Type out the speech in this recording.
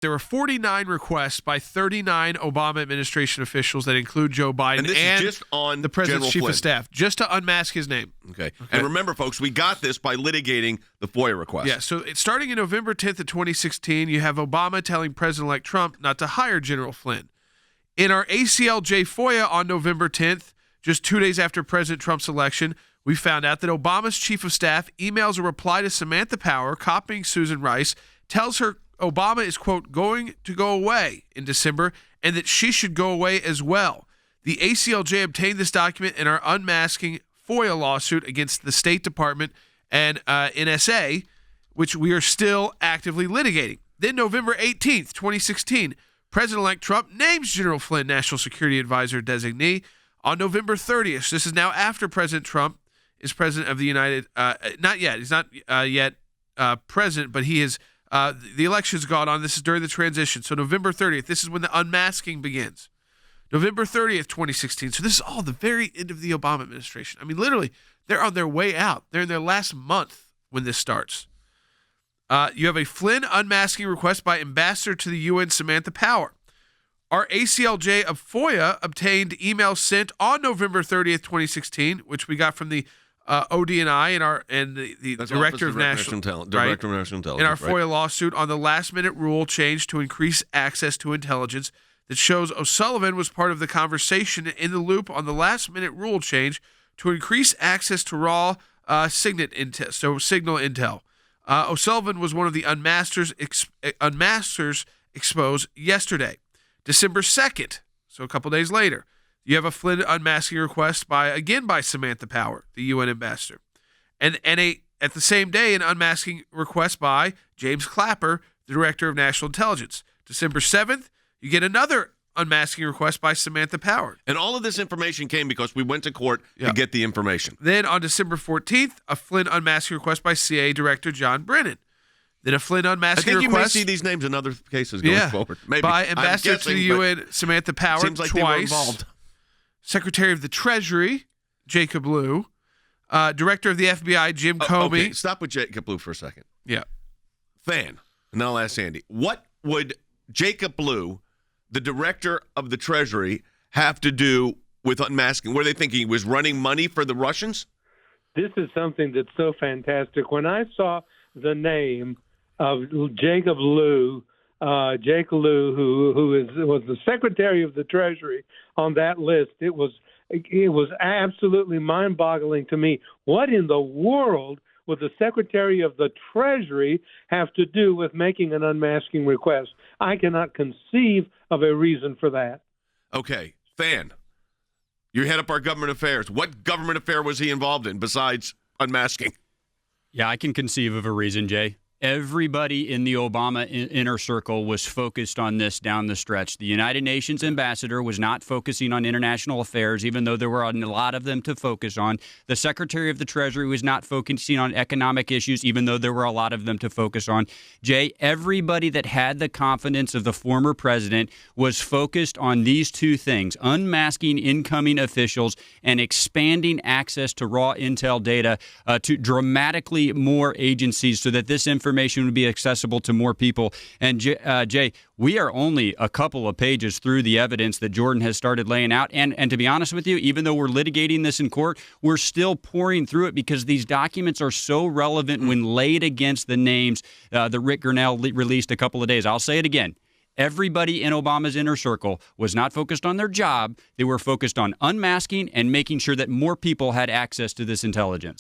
There were 49 requests by 39 Obama administration officials that include Joe Biden and this is just on the president's General chief Flynn. of staff, just to unmask his name. Okay. And remember, folks, we got this by litigating the FOIA request. Yeah, so it's starting in November 10th of 2016, you have Obama telling President-elect Trump not to hire General Flynn. In our ACLJ FOIA on November 10th, just 2 days after President Trump's election, we found out that Obama's chief of staff emails a reply to Samantha Power, copying Susan Rice, tells her Obama is, quote, going to go away in December and that she should go away as well. The ACLJ obtained this document in our unmasking FOIA lawsuit against the State Department and NSA, which we are still actively litigating. Then November 18th, 2016, President-elect Trump names General Flynn National Security Advisor designee. On November 30th, this is now after President Trump is president of the United, not yet, he's not yet president, but he is, the election's gone on. This is during the transition. So November 30th, this is when the unmasking begins. November 30th, 2016. So this is all the very end of the Obama administration. I mean, literally, they're on their way out. They're in their last month when this starts. You have a Flynn unmasking request by Ambassador to the UN Samantha Power. Our ACLJ of FOIA obtained emails sent on November 30th, 2016, which we got from the ODNI and the Director of National Intelligence in our FOIA lawsuit on the last-minute rule change to increase access to intelligence that shows O'Sullivan was part of the conversation in the loop on the last-minute rule change to increase access to raw signal intel. O'Sullivan was one of the unmasters exposed yesterday. December 2nd, so a couple days later, you have a Flynn unmasking request by Samantha Power, the UN ambassador. And at the same day, an unmasking request by James Clapper, the Director of National Intelligence. December 7th, you get another unmasking request by Samantha Power. And all of this information came because we went to court to get the information. Then on December 14th, a Flynn unmasking request by CIA Director John Brennan. Then a Flynn unmasking request. I think you may see these names in other cases going forward. Maybe. By Ambassador to the UN Samantha Power seems like twice. They were involved. Secretary of the Treasury, Jacob Lew. Director of the FBI, Jim Comey. Okay, stop with Jacob Lew for a second. Yeah. And I'll ask Sandy. What would Jacob Lew, the Director of the Treasury, have to do with unmasking? Were they thinking he was running money for the Russians? This is something that's so fantastic. When I saw the name of Jacob Lew, who was the Secretary of the Treasury on that list, it was absolutely mind-boggling to me. What in the world would the Secretary of the Treasury have to do with making an unmasking request? I cannot conceive of a reason for that. Okay, Fan, you head up our government affairs. What government affair was he involved in besides unmasking? Yeah, I can conceive of a reason, Jay. Everybody in the Obama inner circle was focused on this down the stretch. The United Nations ambassador was not focusing on international affairs, even though there were a lot of them to focus on. The Secretary of the Treasury was not focusing on economic issues, even though there were a lot of them to focus on. Jay, everybody that had the confidence of the former president was focused on these two things: unmasking incoming officials and expanding access to raw intel data to dramatically more agencies so that this information would be accessible to more people. And Jay, we are only a couple of pages through the evidence that Jordan has started laying out. And to be honest with you, even though we're litigating this in court, we're still pouring through it because these documents are so relevant when laid against the names that Rick Grenell released a couple of days. I'll say it again. Everybody in Obama's inner circle was not focused on their job. They were focused on unmasking and making sure that more people had access to this intelligence.